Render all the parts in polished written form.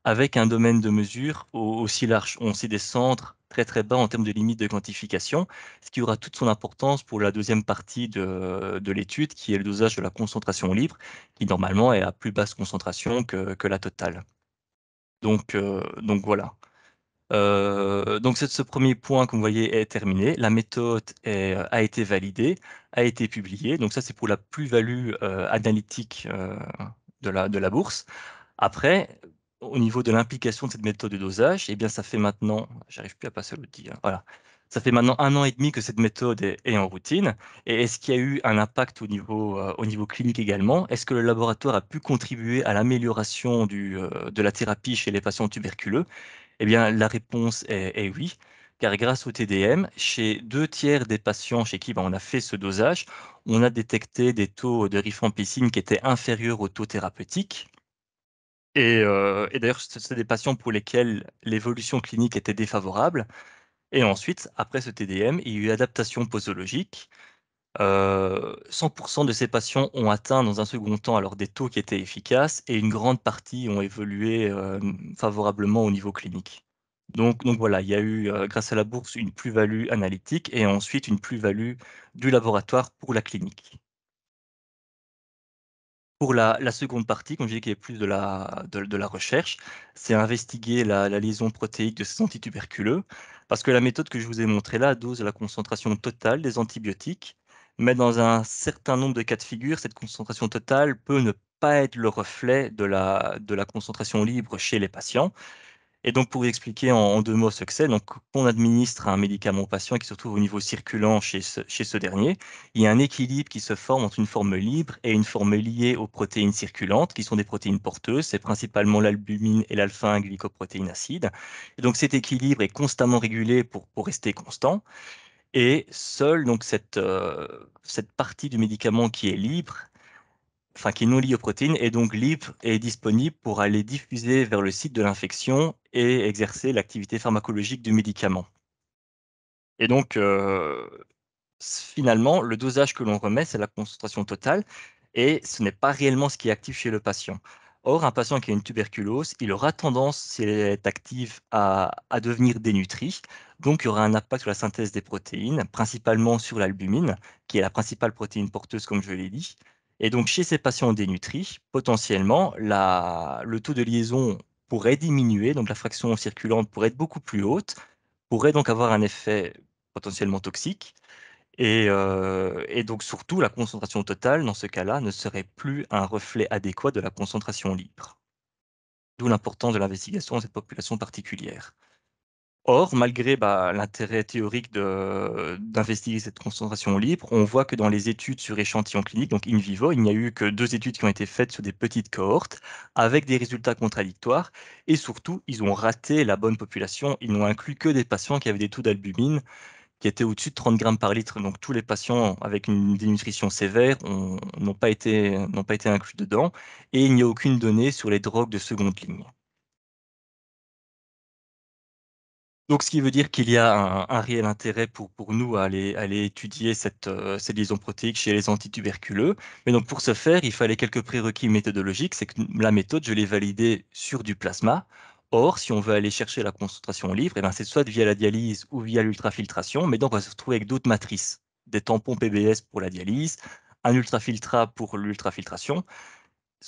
avec un domaine de mesure aussi large. On sait descendre très très bas en termes de limites de quantification, ce qui aura toute son importance pour la deuxième partie de l'étude, qui est le dosage de la concentration libre, qui normalement est à plus basse concentration que la totale. Donc voilà. Donc ce premier point, comme vous voyez, est terminé. La méthode a été validée, a été publiée. Donc ça, c'est pour la plus-value analytique de la bourse. Après, au niveau de l'implication de cette méthode de dosage, eh bien, ça fait maintenant, j'arrive plus à passer l'outil, hein, voilà. Ça fait maintenant 1 an et demi que cette méthode est en routine. Et est-ce qu'il y a eu un impact au niveau clinique également? Est-ce que le laboratoire a pu contribuer à l'amélioration de la thérapie chez les patients tuberculeux? Eh bien, la réponse est oui, car grâce au TDM, chez 2 tiers des patients chez qui on a fait ce dosage, on a détecté des taux de rifampicine qui étaient inférieurs au taux thérapeutique. Et d'ailleurs, c'est des patients pour lesquels l'évolution clinique était défavorable. Et ensuite, après ce TDM, il y a eu adaptation posologique. 100% de ces patients ont atteint dans un second temps alors des taux qui étaient efficaces et une grande partie ont évolué favorablement au niveau clinique. Donc voilà, il y a eu, grâce à la bourse, une plus-value analytique et ensuite une plus-value du laboratoire pour la clinique. Pour la seconde partie, comme je disais, qui est plus de la recherche, c'est investiguer la liaison protéique de ces antituberculeux, parce que la méthode que je vous ai montrée là dose la concentration totale des antibiotiques, mais dans un certain nombre de cas de figure, cette concentration totale peut ne pas être le reflet de la concentration libre chez les patients. Et donc, pour vous expliquer en 2 mots ce que c'est, donc, on administre un médicament au patient qui se trouve au niveau circulant chez ce dernier. Il y a un équilibre qui se forme entre une forme libre et une forme liée aux protéines circulantes, qui sont des protéines porteuses. C'est principalement l'albumine et l'alpha-1-glycoprotéine acide. Et donc, cet équilibre est constamment régulé pour rester constant. Et seule donc cette partie du médicament qui est libre, enfin qui est non lié aux protéines, est donc libre et disponible pour aller diffuser vers le site de l'infection et exercer l'activité pharmacologique du médicament. Et donc, finalement, le dosage que l'on remet, c'est la concentration totale et ce n'est pas réellement ce qui est actif chez le patient. Or, un patient qui a une tuberculose, il aura tendance, si elle est active, à devenir dénutri. Donc, il y aura un impact sur la synthèse des protéines, principalement sur l'albumine, qui est la principale protéine porteuse, comme je l'ai dit. Et donc, chez ces patients dénutris, potentiellement, le taux de liaison pourrait diminuer, donc la fraction circulante pourrait être beaucoup plus haute, pourrait donc avoir un effet potentiellement toxique et donc surtout la concentration totale dans ce cas-là ne serait plus un reflet adéquat de la concentration libre. D'où l'importance de l'investigation de cette population particulière. Or, malgré, l'intérêt théorique d'investiguer cette concentration libre, on voit que dans les études sur échantillons cliniques, donc in vivo, il n'y a eu que 2 études qui ont été faites sur des petites cohortes avec des résultats contradictoires et surtout, ils ont raté la bonne population. Ils n'ont inclus que des patients qui avaient des taux d'albumine qui était au-dessus de 30 grammes par litre. Donc tous les patients avec une dénutrition sévère n'ont pas été inclus dedans et il n'y a aucune donnée sur les drogues de seconde ligne. Donc ce qui veut dire qu'il y a un réel intérêt pour nous à aller étudier cette liaison protéique chez les antituberculeux. Mais donc pour ce faire, il fallait quelques prérequis méthodologiques. C'est que la méthode, je l'ai validée sur du plasma. Or, si on veut aller chercher la concentration libre, eh ben, c'est soit via la dialyse ou via l'ultrafiltration, mais donc on va se retrouver avec d'autres matrices, des tampons PBS pour la dialyse, un ultrafiltrat pour l'ultrafiltration.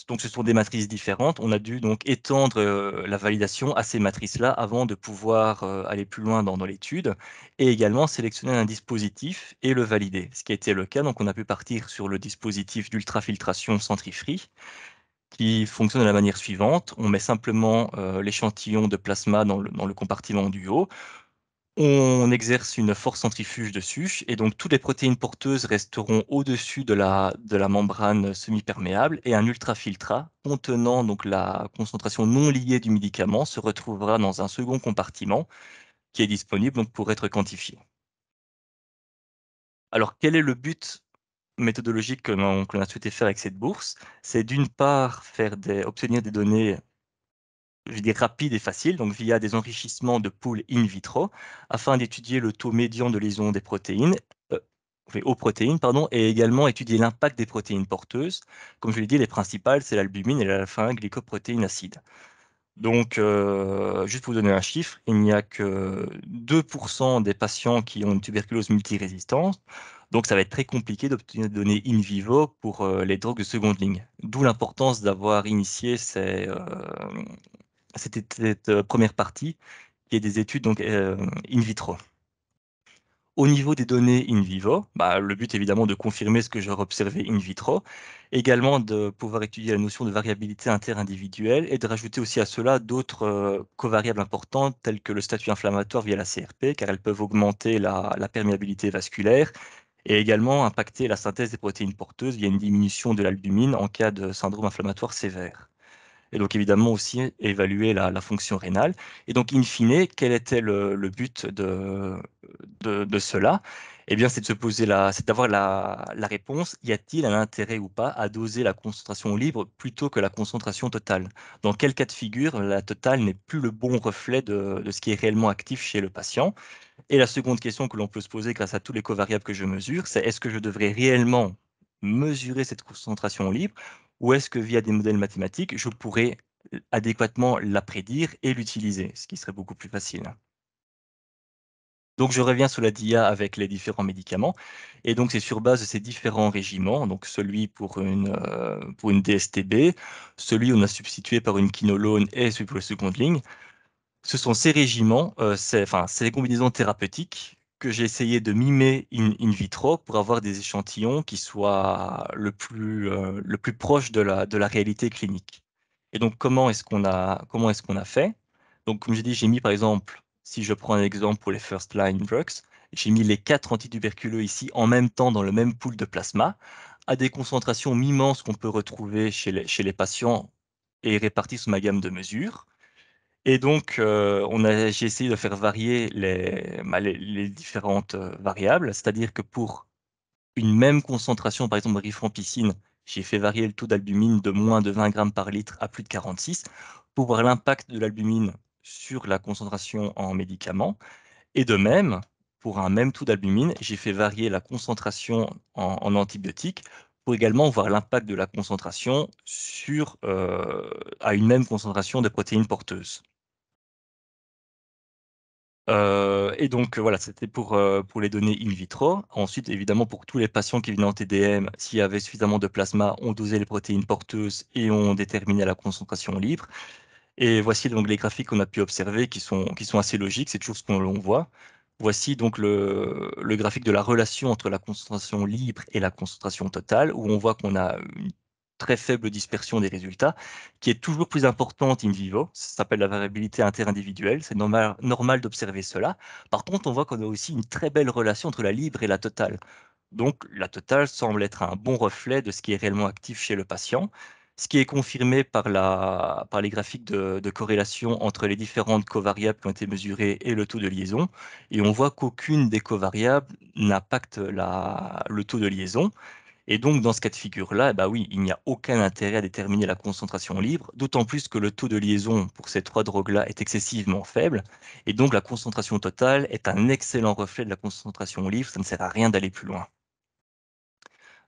Donc ce sont des matrices différentes. On a dû donc étendre, la validation à ces matrices-là avant de pouvoir, aller plus loin dans l'étude et également sélectionner un dispositif et le valider. Ce qui a été le cas, donc on a pu partir sur le dispositif d'ultrafiltration Centrifree qui fonctionne de la manière suivante: on met simplement, l'échantillon de plasma dans le compartiment du haut, on exerce une force centrifuge dessus et donc toutes les protéines porteuses resteront au-dessus de la membrane semi-perméable et un ultrafiltrat contenant donc la concentration non liée du médicament se retrouvera dans un second compartiment qui est disponible donc pour être quantifié. Alors quel est le but méthodologique que l'on a souhaité faire avec cette bourse? C'est d'une part obtenir des données, je dis rapides et faciles, donc via des enrichissements de poules in vitro, afin d'étudier le taux médian de liaison des protéines, heu, oui, aux protéines, pardon, et également étudier l'impact des protéines porteuses. Comme je l'ai dit, les principales, c'est l'albumine et l'alpha-1 glycoprotéine acide. Donc, juste pour vous donner un chiffre, il n'y a que 2% des patients qui ont une tuberculose multirésistante. Donc, ça va être très compliqué d'obtenir des données in vivo pour les drogues de seconde ligne. D'où l'importance d'avoir initié cette première partie, qui est des études donc, in vitro. Au niveau des données in vivo, bah, le but évidemment de confirmer ce que j'aurais observé in vitro, également de pouvoir étudier la notion de variabilité interindividuelle et de rajouter aussi à cela d'autres covariables importantes telles que le statut inflammatoire via la CRP, car elles peuvent augmenter la perméabilité vasculaire et également impacter la synthèse des protéines porteuses via une diminution de l'albumine en cas de syndrome inflammatoire sévère. Et donc évidemment aussi évaluer la fonction rénale. Et donc, in fine, quel était le but de cela? Eh bien, c'est de se poser c'est d'avoir la réponse, y a-t-il un intérêt ou pas à doser la concentration libre plutôt que la concentration totale? Dans quel cas de figure la totale n'est plus le bon reflet de ce qui est réellement actif chez le patient? Et la seconde question que l'on peut se poser grâce à tous les covariables que je mesure, c'est est-ce que je devrais réellement mesurer cette concentration libre ou est-ce que via des modèles mathématiques, je pourrais adéquatement la prédire et l'utiliser, ce qui serait beaucoup plus facile. Donc je reviens sur la DIA avec les différents médicaments et donc c'est sur base de ces différents régiments, donc celui pour une DSTB, celui où on a substitué par une quinolone et celui pour la seconde ligne. Ce sont ces régiments, c'est les combinaisons thérapeutiques que j'ai essayé de mimer in vitro pour avoir des échantillons qui soient le plus proche de la réalité clinique. Et donc, comment est-ce qu'on a fait? Donc, comme j'ai dit, j'ai mis par exemple, si je prends un exemple pour les first line drugs, j'ai mis les 4 antituberculeux ici en même temps dans le même pool de plasma à des concentrations mimant ce qu'on peut retrouver chez les patients et répartis sous ma gamme de mesures. Et donc, j'ai essayé de faire varier les différentes variables, c'est-à-dire que pour une même concentration, par exemple, de rifampicine, j'ai fait varier le taux d'albumine de moins de 20 grammes par litre à plus de 46 pour voir l'impact de l'albumine sur la concentration en médicaments. Et de même, pour un même taux d'albumine, j'ai fait varier la concentration en antibiotiques pour également voir l'impact de la concentration à une même concentration de protéines porteuses. Et donc, voilà, c'était pour les données in vitro. Ensuite, évidemment, pour tous les patients qui venaient en TDM, s'il y avait suffisamment de plasma, on dosait les protéines porteuses et on déterminait la concentration libre. Et voici donc les graphiques qu'on a pu observer qui sont assez logiques, c'est toujours ce qu'on l'on voit. Voici donc le graphique de la relation entre la concentration libre et la concentration totale, où on voit qu'on a une très faible dispersion des résultats, qui est toujours plus importante in vivo. Ça s'appelle la variabilité interindividuelle. C'est normal d'observer cela. Par contre, on voit qu'on a aussi une très belle relation entre la libre et la totale. Donc, la totale semble être un bon reflet de ce qui est réellement actif chez le patient, ce qui est confirmé par les graphiques de corrélation entre les différentes covariables qui ont été mesurées et le taux de liaison. Et on voit qu'aucune des covariables n'impacte le taux de liaison. Et donc, dans ce cas de figure-là, bah oui, il n'y a aucun intérêt à déterminer la concentration libre, d'autant plus que le taux de liaison pour ces trois drogues-là est excessivement faible. Et donc, la concentration totale est un excellent reflet de la concentration libre. Ça ne sert à rien d'aller plus loin.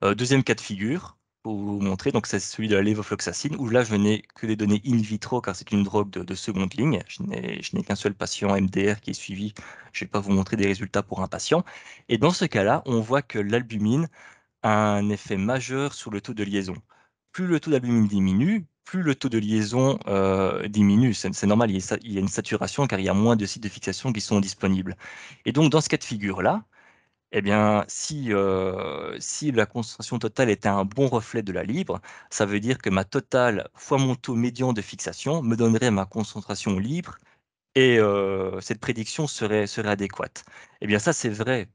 Deuxième cas de figure, pour vous montrer, donc c'est celui de la lévofloxacine, où là, je n'ai que des données in vitro, car c'est une drogue de seconde ligne. Je n'ai qu'un seul patient MDR qui est suivi. Je ne vais pas vous montrer des résultats pour un patient. Et dans ce cas-là, on voit que l'albumine a un effet majeur sur le taux de liaison. Plus le taux d'albumine diminue, plus le taux de liaison diminue. C'est normal, il y a une saturation car il y a moins de sites de fixation qui sont disponibles. Et donc, dans ce cas de figure-là, eh bien, si la concentration totale était un bon reflet de la libre, ça veut dire que ma totale fois mon taux médian de fixation me donnerait ma concentration libre et cette prédiction serait adéquate. Eh bien, ça, c'est vrai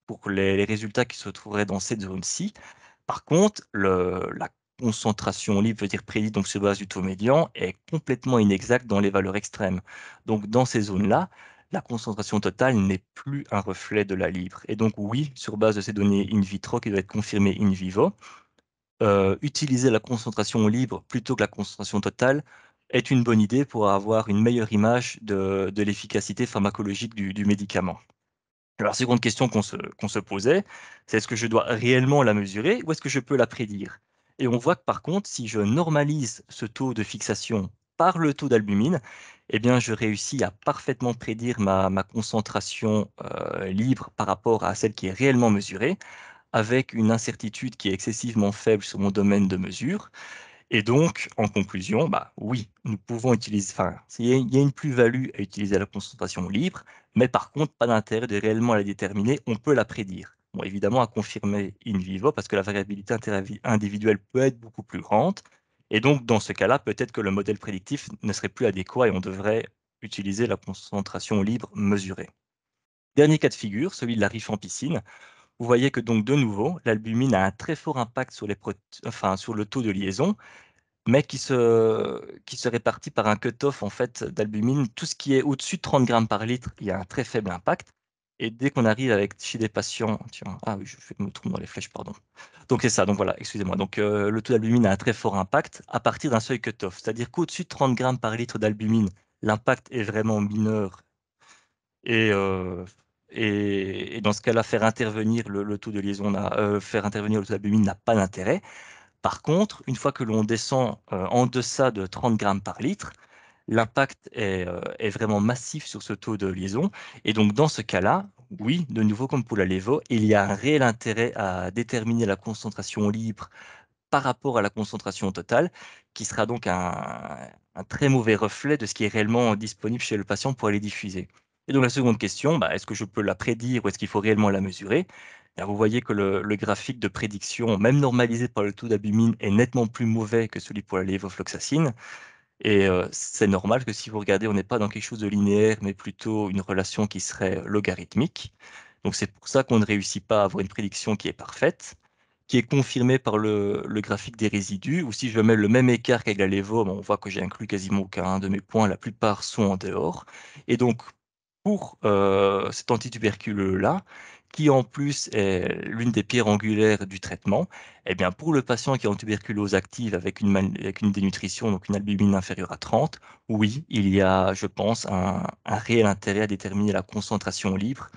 pour les résultats qui se trouveraient dans cette zone-ci. Par contre, la concentration libre, veut dire prédite donc sur base du taux médian, est complètement inexacte dans les valeurs extrêmes. Donc, dans ces zones-là, la concentration totale n'est plus un reflet de la libre. Et donc, oui, sur base de ces données in vitro qui doivent être confirmées in vivo, utiliser la concentration libre plutôt que la concentration totale est une bonne idée pour avoir une meilleure image de l'efficacité pharmacologique du médicament. Alors, la seconde question qu'on se posait, c'est est-ce que je dois réellement la mesurer ou est-ce que je peux la prédire? Et on voit que par contre, si je normalise ce taux de fixation par le taux d'albumine, eh bien, je réussis à parfaitement prédire ma concentration libre par rapport à celle qui est réellement mesurée, avec une incertitude qui est excessivement faible sur mon domaine de mesure. Et donc, en conclusion, bah oui, nous pouvons utiliser, enfin, il y a une plus-value à utiliser la concentration libre, mais par contre, pas d'intérêt de réellement la déterminer, on peut la prédire. Bon, évidemment, à confirmer in vivo, parce que la variabilité individuelle peut être beaucoup plus grande, et donc, dans ce cas-là, peut-être que le modèle prédictif ne serait plus adéquat et on devrait utiliser la concentration libre mesurée. Dernier cas de figure, celui de la rifampicine. Vous voyez que donc, de nouveau, l'albumine a un très fort impact sur enfin, sur le taux de liaison, mais qui se répartit par un cut-off en fait, d'albumine. Tout ce qui est au-dessus de 30 grammes par litre, il y a un très faible impact. Et dès qu'on arrive chez des patients, tiens, ah oui, je fais me trompe dans les flèches, pardon. Donc c'est ça, donc voilà, excusez-moi. Donc le taux d'albumine a un très fort impact à partir d'un seuil cut-off. C'est-à-dire qu'au-dessus de 30 grammes par litre d'albumine, l'impact est vraiment mineur. Et, euh, et dans ce cas-là, faire intervenir le taux de liaison, faire intervenir le taux d'albumine n'a pas d'intérêt. Par contre, une fois que l'on descend en deçà de 30 grammes par litre, l'impact est vraiment massif sur ce taux de liaison. Et donc, dans ce cas-là, oui, de nouveau, comme pour la Levo, il y a un réel intérêt à déterminer la concentration libre par rapport à la concentration totale, qui sera donc un très mauvais reflet de ce qui est réellement disponible chez le patient pour aller diffuser. Et donc la seconde question, bah, est-ce que je peux la prédire ou est-ce qu'il faut réellement la mesurer? Là, vous voyez que le graphique de prédiction, même normalisé par le taux d'albumine, est nettement plus mauvais que celui pour la lévofloxacine. Et c'est normal que si vous regardez, on n'est pas dans quelque chose de linéaire, mais plutôt une relation qui serait logarithmique. Donc c'est pour ça qu'on ne réussit pas à avoir une prédiction qui est parfaite, qui est confirmée par le graphique des résidus, ou si je mets le même écart qu'avec la Levo, on voit que j'ai inclus quasiment aucun de mes points, la plupart sont en dehors. Et donc, pour cet antituberculeux-là, qui en plus est l'une des pierres angulaires du traitement, eh bien pour le patient qui est en tuberculose active avec une dénutrition, donc une albumine inférieure à 30, oui, il y a, je pense, un réel intérêt à déterminer la concentration libre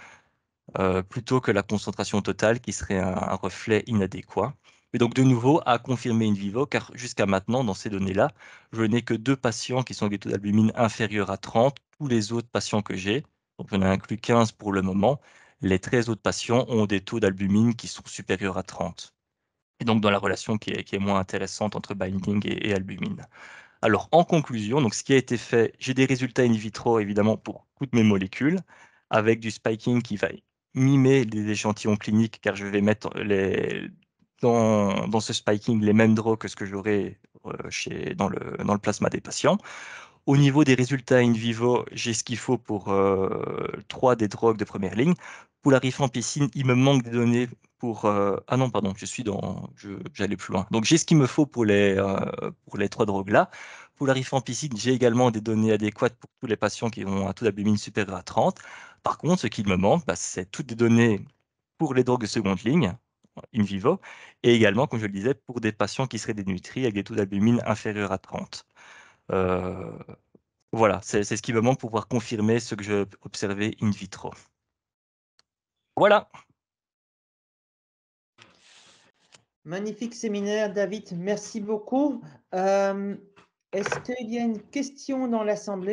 plutôt que la concentration totale qui serait un reflet inadéquat. Et donc de nouveau, à confirmer in vivo, car jusqu'à maintenant, dans ces données-là, je n'ai que 2 patients qui sont avec des taux d'albumine inférieurs à 30. Tous les autres patients que j'ai, donc j'en ai inclus 15 pour le moment, les 13 autres patients ont des taux d'albumine qui sont supérieurs à 30. Et donc dans la relation qui est moins intéressante entre binding et albumine. Alors, en conclusion, donc ce qui a été fait, j'ai des résultats in vitro, évidemment, pour toutes mes molécules, avec du spiking qui va mimer des échantillons cliniques, car je vais mettre dans ce spiking les mêmes drogues que ce que j'aurai dans le plasma des patients. Au niveau des résultats in vivo, j'ai ce qu'il faut pour 3 des drogues de première ligne. Pour la rifampicine, il me manque des données pour... ah non, pardon, j'allais plus loin. Donc j'ai ce qu'il me faut pour les 3 drogues-là. Pour la rifampicine, j'ai également des données adéquates pour tous les patients qui ont un taux d'albumine supérieur à 30. Par contre, ce qu'il me manque, bah, c'est toutes des données pour les drogues de seconde ligne, in vivo, et également, comme je le disais, pour des patients qui seraient dénutris avec des taux d'albumine inférieurs à 30. Euh, voilà, c'est ce qui me manque pour pouvoir confirmer ce que j'ai observé in vitro. Voilà. Magnifique séminaire, David. Merci beaucoup. Est-ce qu'il y a une question dans l'Assemblée?